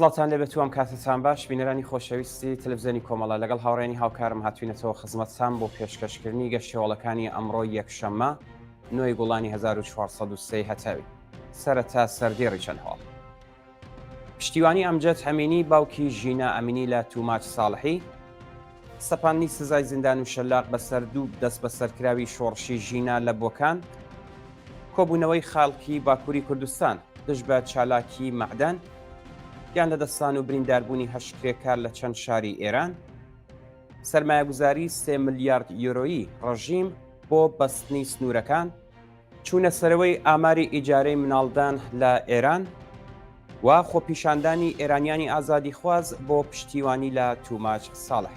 سڵاتان لێبێت ئەم کاتتان باش بینەرانی خۆشەویستی تەلەڤیزیۆنی کۆمەڵە لەگەڵ هاوڕێنی هاوکارم هاتوینەتەوە خزمەتتان بۆ پێشکەشکردنی گەشتێوەڵەکانی ئەمڕۆ یەکشەممە 9 گوڵانی 1403 هەتاوی سەرەتا سەردێڕی چەند هەواڵ. پشتیوانی ئەمجد ئەمینی باوکی ژینە ئەمینی لە توماچ ساڵحی، سەپاندنی سزای زیندان و شەلاق بەسەر دوو دەست بە سەرکراوی شۆڕشی ژینە لە بۆکان، کۆبوونەوەی خاڵکی باکووری کوردستان دژ بە چالاکی مەعدەن، یان لە دەستان و برینداربوونی هەشت کرێکار لە چەند شاری ئێران، سەرمایەگوزاری 3 ملیارد یۆرۆیی ڕەژیم بۆ بەستنی سنوورەکان، چوونە سەرەوەی ئاماری ئیجارەی مناڵدان لە ئێران و خۆپیشاندانی ئێرانیانی ئازادیخواز بۆ پشتیوانی لە توماچ ساڵح.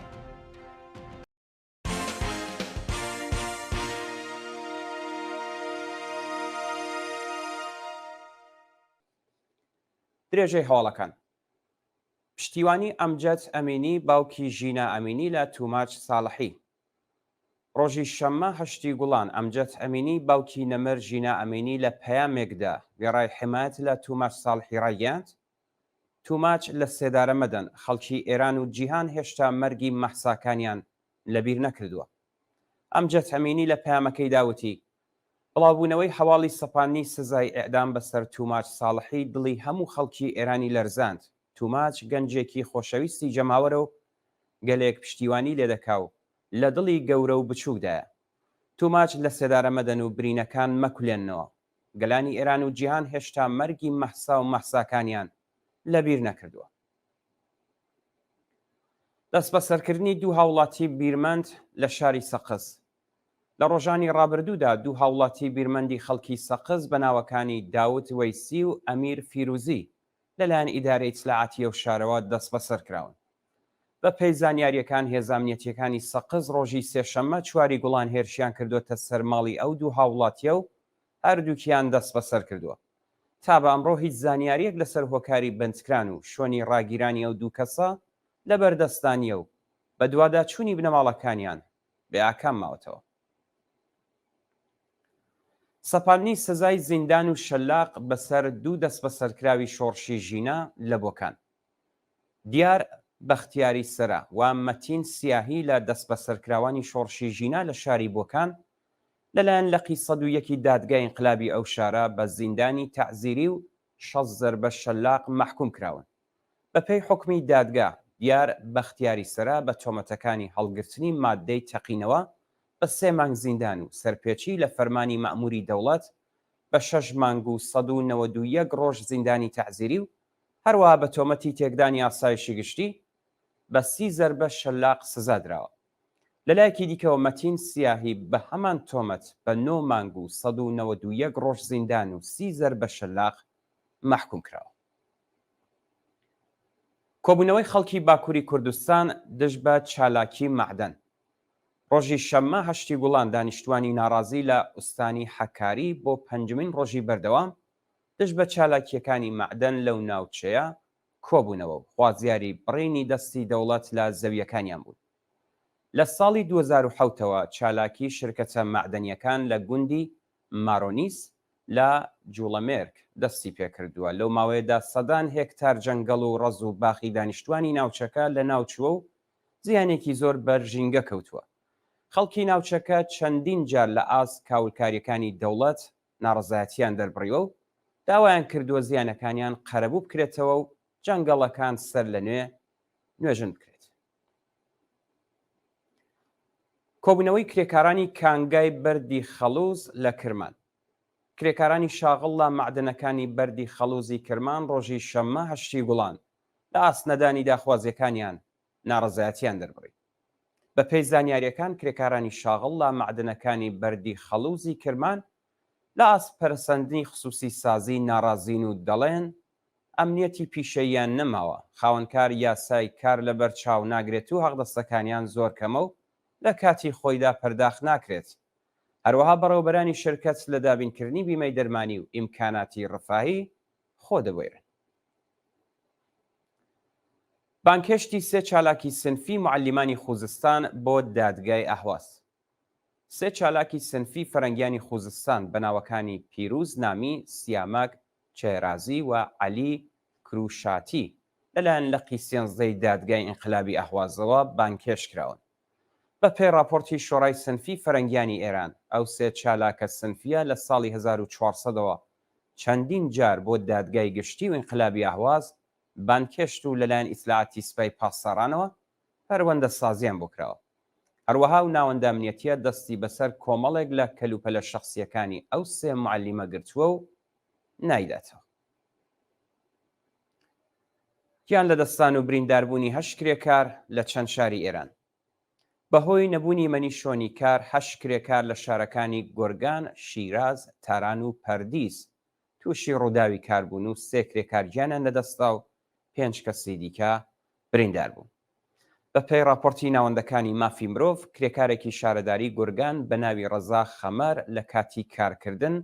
درێژەی هەواڵەکان. پشتیوانی ئەمجد ئەمینی باوکی ژینە ئەمینی لە توماچ ساڵحی. ڕۆژی شەممە هەشتی گوڵان ئەمجد ئەمینی باوکی نەمەر ژینە ئەمینی لە پەیامێکدا گێڕای حمایەت لە توماچ ساڵحی ڕایگەاند. توماچ لە سێدارە مەدەن، خەڵکی ئێران و جیهان هێشتا مەرگی مەحساکانیان لەبیر نەکردووە. ئەمجد ئەمینی لە پەیامەکەی داوتی بڵاوبوونەوەی هەواڵی سەپاندنی سزای ئێعدام بەسەر توماچ ساڵحی دڵی هەموو خەڵکی ئێرانی لەرزاند. توماچ گەنجێکی خۆشەویستی جەماوەرە و گەلێک پشتیوانی لێ دەکا و لە دڵی گەورە و بچووکدایە. توماچ لە سێدارە مەدەن و برینەکان مەکولێنەوە. گەلانی ئێران و جیهان هێشتا مەرگی مەحسا و مەحساکانیان لەبیر نەکردووە. دەست بە سەرکردنی دوو هاوڵاتی بیرمەند لە شاری سەقز. لە ڕۆژانی ڕابردوودا دوو هاوڵاتی بیرمەندی خەڵکی سەقز بە ناوەکانی داوت وەیسی و ئەمیر فیروزی لەلایەن ئیدارەی ئیتلاعاتیە و شارەوە دەست بەسەر کراون. بە پێی زانیاریەکان هێزانامەتیەکانی سەقز ڕۆژی سێشەممە 4 گوڵان هێرشیان کردوتە سەر ماڵی ئەو دوو هاوڵاتیە و هەردووکیان دەست بەسەر کردووە. تا بە ئەمڕۆ هیچ زانیاریەک لەسەر هۆکاری بەندکران و شوێنی ڕاگیرانی ئەو دوو کەسە لە بەردەستانیە و بە دوواداچوونی بنەماڵەکانیان بێ ئاکام ماوەتەوە. سەپاندنی سزای زیندان و شەلاق بەسەر دوو دەست بە سەرکراوی شۆڕشی ژینە لە بۆکان. دیار بەختیاری سەرا و مەتین سیاهی لە دەست بە سەرکراوانی شۆڕشی ژینە لە شاری بۆکان لەلایەن لەقی 101 دادگای ئینقلابی ئەو شارە بە زیندانی تەعزیری و 6 زەربە شەلاق مەحکوم کراون. بە پێی حوکمی دادگا دیار بەختیاری سەرا بە تۆمەتەکانی هەڵگرتنی مادەی تەقینەوە بە 3 مانگ زیندان و سەرپێچی لە فەرمانی مەئموری دەوڵەت بە 6 مانگ و 191 ڕۆژ زیندانی تەعزیری و هەروەها بە تۆمەتی تێکدانی ئاسایشی گشتی بە 30 زەربە شەلاق سزادراوە. لەلایەکی دیکەوە مەتین سیاهی بە هەمان تۆمەت بە 9 مانگ و 191 ڕۆژ زیندان و 30 زەربە شەلاق مەحکوم کراوە. کۆبوونەوەی خەڵکی باکووری کوردستان دژ بە چالاکی مەعدەن. ڕۆژی شەممە هەشتی گوڵان دانیشتوانی ناڕازی لە ئوستانی حەکاری بۆ 5مین ڕۆژی بەردەوام دژ بە چالاکیەکانی مەعدەن لەو ناوچەیە کۆبوونەوە و خوازیاری بڕینی دەستی دەوڵەت لە زەویەکانیان بوون. لە ساڵی 2007ەوە چالاکی شرکەتە مەعدەنیەکان لە گوندی مارۆنیس لە جوڵەمێرک دەستی پێکردووە. لەو ماوەیەدا سەدان هێکتار جەنگەڵ و ڕەز و باخی دانیشتوانی ناوچەکە لە ناوچووە و زیانێکی زۆر بەرژینگە کەوتووە. خەڵکی ناوچەکە چەندین جار لە ئاست کاولکاریەکانی دەوڵەت ناڕزایەتیان دەربڕیوە و داوایان کردووە زیانەکانیان قەرەبوو بکرێتەوە و جەنگەڵەکان سەر لە نوێژن بکرێت. کۆبوونەوەی کرێکارانی کانگای بەردی خەڵوز لە کرمان. کرێکارانی شاغڵ لە مەعدنەکانی بەردی خەڵوزی کرمان ڕۆژی شەممە هەشتی گوڵان لە ئاسنەدانی داخوازیەکانیان ناڕزایەتیان دەربڕی. بە پێی زانیاریەکان کرێکارانی شاغڵ لە مەعدنەکانی بەردی خەڵوزی کرمان لە ئاسپەرسەندنی خصوصی سازی ناڕازین و دەڵێن ئەمنیەتی پیشەییان نەماوە، خاوەنکار یاسای کار لە بەرچاو ناگرێت و حەقدەستەکانیان زۆر کەمە و لە کاتی خۆیدا پەرداخ ناکرێت. هەروەها بەڕێوەبەرانی شرکەت لە دابینکردنی بیمەی دەرمانی و ئیمکاناتی ڕفاهی خۆ دەبوێرن. بانکێشتی 3 چالاکی سنفی معلمانی خوزستان بۆ دادگای ئەهواز. 3 چالاکی سنفی فەرەنگیانی خوزستان بە ناوەکانی پیرۆز نامی، سیامەک چێرازی و عەلی کروشاتی لەلایەن لەقی سێنزدەی دادگای ئینقلابی ئەهوازەوە بانکێش کراون. بە پێی راپۆرتی شۆڕای سنفی فەرەنگیانی ئێران، ئەو سێ چالاکە سنفیە لە ساڵی 1400ەوە چەندین جار بۆ دادگای گشتی و ئینقلابی ئاهواز بانکێشت و لەلایەن ئیسلاحاتی سوپای پاسەڕانەوە پەروەندە سازیان بۆ کراوە. هەروەها و ناوەندە ئەمنیەتیە دەستی بەسەر کۆمەڵێک لە کەلوپەلە شەخسیەکانی ئەو سێ معلیمە گرتووە و نایداتەوە. گیان لە دەستان و برینداربوونی هەشت کرێکار لە چەند شاری ئێران. بەهۆی نەبوونی مەنیشۆنی کار، هەشت کرێکار لە شارەکانی گۆرگان، شیراز، تاران و پەردیس تووشی ڕووداوی کاربوون و سێ کرێکار گیانیان لەدەستا و 5 کەسی دیکە بریندار بوون. بە پێی راپۆرتی ناوەندەکانی مافی مرۆڤ، کرێکارێکی شارەداری گۆرگان بە ناوی ڕەزا خەمەر لە کاتی کارکردن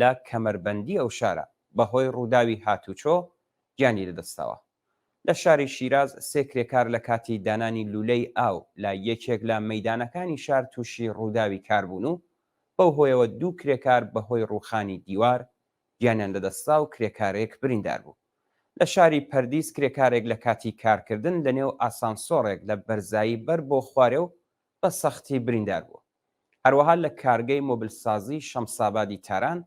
لە کەمەربەندی ئەو شارە بەهۆی ڕووداوی هاتوچۆ گیانی لەدەستاوە. لە شاری شیراز سێ کرێکار لە کاتی دانانی لولەی ئاو لە یەکێک لە مەیدانەکانی شار تووشی ڕووداوی کاربوون و بەو هۆیەوە دوو کرێکار بەهۆی ڕووخانی دیوار گیانیان لەدەستا و کرێکارێک بریندار بوو. لە شاری پەردیس کرێکارێک لە کاتی کارکردن لە نێو ئاسانسۆڕێک لە بەرزایی بەر بۆ خوارێ و بە سەختی بریندار بوو. هەروەها لە کارگەی مۆبلسازی شەمسابادی تاران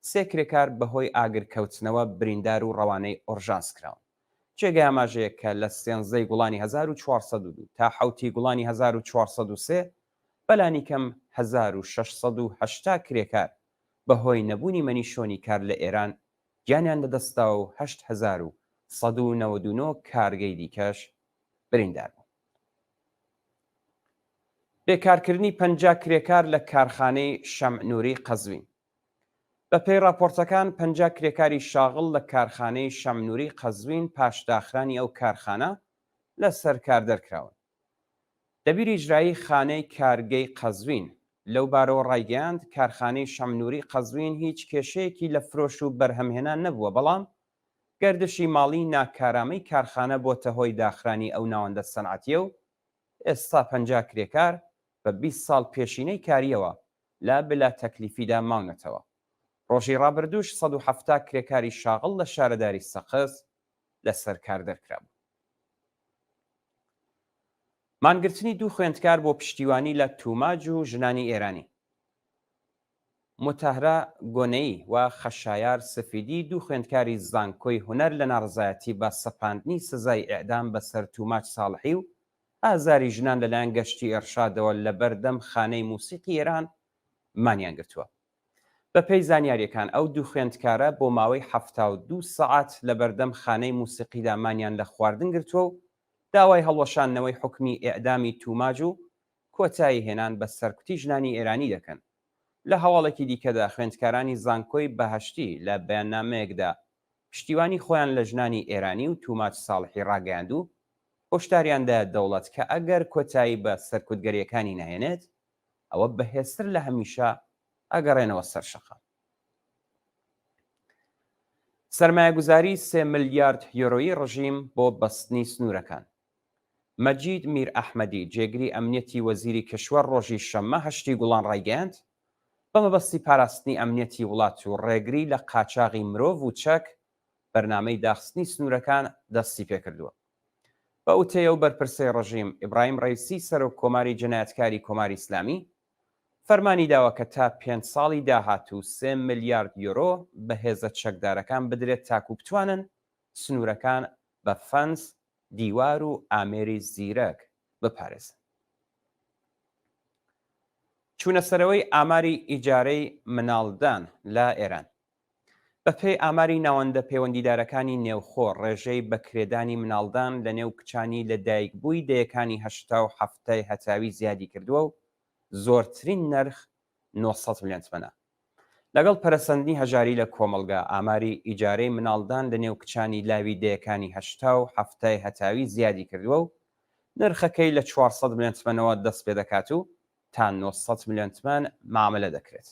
سێ کرێکار بەهۆی ئاگرکەوتنەوە بریندار و ڕەوانەی ئۆرژانس کراون. جێگای ئاماژەیە کە لە 13 گوڵانی 1402 تا 7 گوڵانی 1403 بەلانی کەم 1680 کرێکار بەهۆی نەبوونی مەنیشۆنی کار لە ئێران گیانیان لەدەستا و 8199 کارگەی دیکەش بریندار بوو. بێکارکردنی 50 کرێکار لە کارخانەی شەمعنووری قەزوین. بە پێی راپۆرتەکان 50 کرێکاری شاغڵ لە کارخانەی شەمعنووری قەزوین پاشداخرانی ئەو کارخانە لە سەرکار دەرکراون. دەبیری ئیجرایی خانەی کارگەی قەزوین لەو بارەوە ڕایگەیاند کارخانەی شەمعنووری قەزوین هیچ کێشەیەکی لە فرۆش و بەرهەمهێنان نەبووە، بەڵام گەردشی ماڵی ناکارامەی کارخانە بۆتە هۆی داخرانی ئەو ناوەندە سەنعەتیە و ئێستا 50 کرێکار بە 20 ساڵ پێشینەی کاریەوە لا بلا تەکلیفیدا ماونەتەوە. ڕۆژی ڕابردووش 170 کرێکاری شاغڵ لە شارەداری سەقز لە سەرکار دەرکرابوو. مانگرتنی دوو خوێندکار بۆ پشتیوانی لە توماج و ژنانی ئێرانی. متەهرە گۆنەیی و خەشایار سفیدی دوو خوێندکاری زانکۆی هونەر لە ناڕزایەتی بە سەپاندنی سزای ئێعدام بەسەر توماج ساڵحی و ئازاری ژنان لەلایەن گەشتی ئەرشادەوە لە بەردەم خانەی موسیقی ئێران مانیان گرتووە. بە پێی زانیاریەکان ئەو دوو خوێندکارە بۆ ماوەی 72 سەعات لە بەردەم خانەی موسیقیدا مانیان لە خواردن گرتووە و داوای هەڵوەشاندنەوەی حکمی ئێعدامی توماج و کۆتایی هێنان بە سەرکوتی ژنانی ئێرانی دەکەن. لە هەواڵێکی دیکەدا خوێندکارانی زانکۆی بەهەشتی لە بەیاننامەیەکدا پشتیوانی خۆیان لە ژنانی ئێرانی و توماج ساڵحی ڕاگەیاند و هۆشداریاندا دەوڵەت کە ئەگەر کۆتایی بە سەرکوتگەریەکانی نەهێنێت ئەوە بەهێزتر لە هەمیشە ئەگەڕێنەوە سەر شەقە. سەرمایەگوزاری 3 ملیارد یۆرۆیی ڕژیم بۆ بەستنی سنوورەکان. مەجید میر ئەحمەدی جێگری ئەمنیەتی وەزیری کشوەر ڕۆژی شەممە 8 گوڵان ڕایگەیاند بە مەبەستی پاراستنی ئەمنیەتی وڵات و ڕێگری لە قاچاغی مرۆڤ و چەک بەرنامەی داخستنی سنوورەکان دەستی پێکردووە. بە ئوتەیە و بەرپرسەی ڕژیم ئیبراهیم ڕەیسی سەرۆک کۆماری جەنایەتکاری کۆماری ئیسلامی فەرمانی داوە کە تا 5 ساڵی داهاتوو 3 ملیارد یۆرۆ بە هێزە چەکدارەکان بدرێت تاکو بتوانن سنوورەکان بە فەنس، دیوار و ئامێری زیرەک بپارێزن. چوونەسەرەوەی ئاماری ئیجارەی مناڵدان لە ئێران. بە پێی ئاماری ناوەندە پەیوەندیدارەکانی نێوخۆ ڕێژەی بەکرێدانی مناڵدان لە نێو کچانی لە دایکبووی دەیەکانی 87 هەتاوی زیادی کردووە و زۆرترین نرخ 900 ملیۆن تمەنە. لەگەڵ پەرەسەندنی هەژاری لە کۆمەڵگا ئاماری ئیجارەی مناڵدان لە نێو کچانی لاوی دەیەکانی 87 هەتاوی زیادی کردووە و نرخەکەی لە 400 ملیۆن تمەنەوە دەست پێ دەکات و تا 900 ملیۆن تمەن معاملە دەکرێت.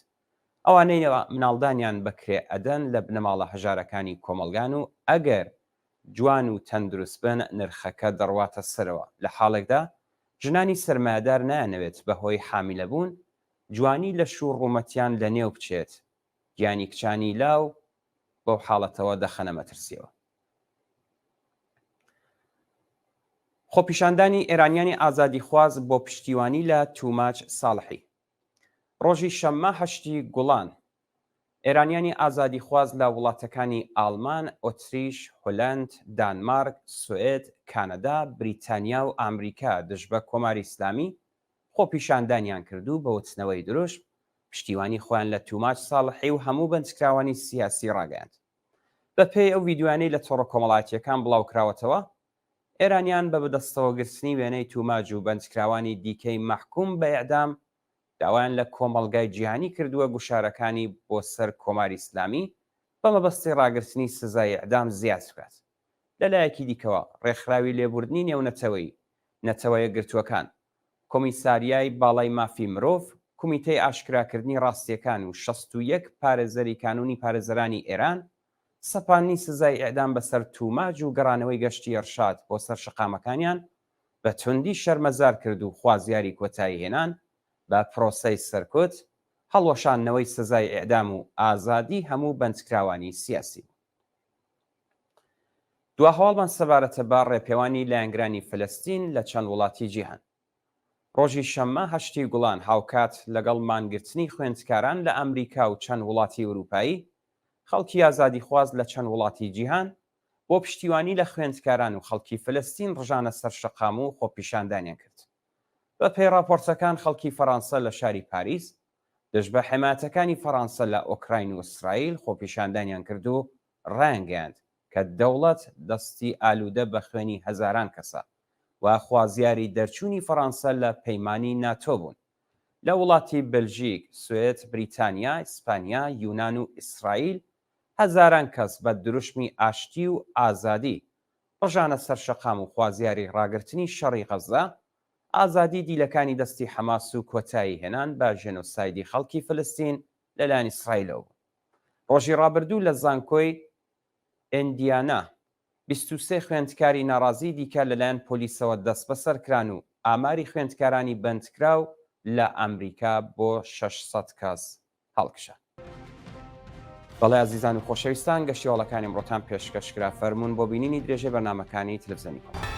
ئەوانەی مناڵدانیان بەکرێ ئەدەن لە بنەماڵە هەژارەکانی کۆمەلگان و ئەگەر جوان و تەندروست بن نرخەکە دەڕواتە سەرەوە. لە حاڵێکدا ژنانی سەرمایەدار نایانەوێت بەهۆی حامیلەبوون جوانی لە شوور ڕوومەتیان لە نێو بچێت، گیانی کچانی لاو بەو حاڵەتەوە دەخەنە مەترسیەوە. خۆپیشاندانی ئێرانیانی ئازادیخواز بۆ پشتیوانی لە توماچ ساڵحی. ڕۆژی شەممە هەشتی گوڵان ئێرانیانی ئازادیخواز لە وڵاتەکانی ئالمان، ئۆتریش، هۆلەند، دانمارک، سوئێد، کانەدا، بریتانیا و ئامریکا دژبە کۆماری ئیسلامی خۆپیشاندانیان کردو بە وتنەوەی دروشت پشتیوانی خۆیان لە توماچ ساڵحی و هەموو بەندکراوانی سیاسی ڕاگەاند. بەپێی ئەو ڤیدیوانەی لە تۆڕە کۆمەڵایەتیەکان بڵاوکراوەتەوە، ئێرانیان بە بەدەستەوەگرتنی وێنەی توماج و بەندکراوانی دیکەی مەحکوم بە ئیعدام داوایان لە کۆمەڵگای جیهانی کردووە گوشارەکانی بۆ سەر کۆماری ئیسلامی بە مەبەستی ڕاگررتنی سزای ئیعدام زیاد بکات. لەلایەکی دیکەوە ڕێکخراوی لێبوردنی نەتەوەیە گرتووەکان، کۆمیساریای باڵای مافی مرۆڤ، کومیتەی ئاشکراکردنی ڕاستیەکان و 61 پارێزەری کانونی پارێزەرانی ئێران سەپاندنی سزای ئیعدام بەسەر توماج و گەڕانەوەی گەشتی ئەرشاد بۆ سەر شقامەکانیان بە توندی شەرمەزار کرد و خوازیاری کۆتایی هێنان بە پرۆسەی سەرکوت، هەڵوەشاندنەوەی سزای ئیعدام و ئازادی هەموو بەندکراوانی سیاسی. دواهەواڵمان سەبارەتە بە ڕێپێوانی لایەنگرانی فەلەستین لە چەند وڵاتی جیهان. ڕۆژی شەممە هەشتی گوڵان هاوکات لەگەڵ مانگرتنی خوێندکاران لە ئەمریکا و چەند وڵاتی ئەوروپایی، خەڵکی ئازادیخواز لە چەند وڵاتی جیهان بۆ پشتیوانی لە خوێندکاران و خەڵکی فەلەستین ڕژانە سەر شەقام و خۆپیشاندانیان کرد. بە پێی راپۆرتەکان خەڵکی فەڕەنسا لە شاری پاریس دژبە حمایەتەکانی فەڕەنسا لە ئۆکراین و ئیسرائیل خۆپیشاندانیان کرد و ڕایانگەیاند کە دەوڵەت دەستی ئالوودە بە خوێنی هەزاران کەسە و خوازیاری دەرچوونی فەڕەنسا لە پەیمانی ناتۆ بوون. لە وڵاتی بلژیک، سوێد، بریتانیا، ئیسپانیا، یونان و ئیسرائیل هەزاران کەس بە دروشمی ئاشتی و ئازادی ڕژانە سەر شەقام و خوازیاری ڕاگررتنی شەڕی غەزە، ئازادی دیلەکانی دەستی حەماس و کۆتایی هێنان بە ژێنۆسایدی خەڵکی فلستین لەلایەن ئیسرائیلەوە بوو. ڕۆژی ڕابردوو لە زانکۆی ئیندیانا 23 خوێندکاری ناڕازی دیکە لەلایەن پۆلیسەوە دەست بەسەرکران و ئاماری خوێندکارانی بەندکراو لە ئەمریکا بۆ 600 کەس هەڵکشان. بەڵێ عزیزان و خۆشەویستان، گەشتیاڵەکانی ئەمڕۆتان پێشکەشکرا فەرموون بۆ بینینی درێژەی بەرنامەکانی تلڤیزیۆنی.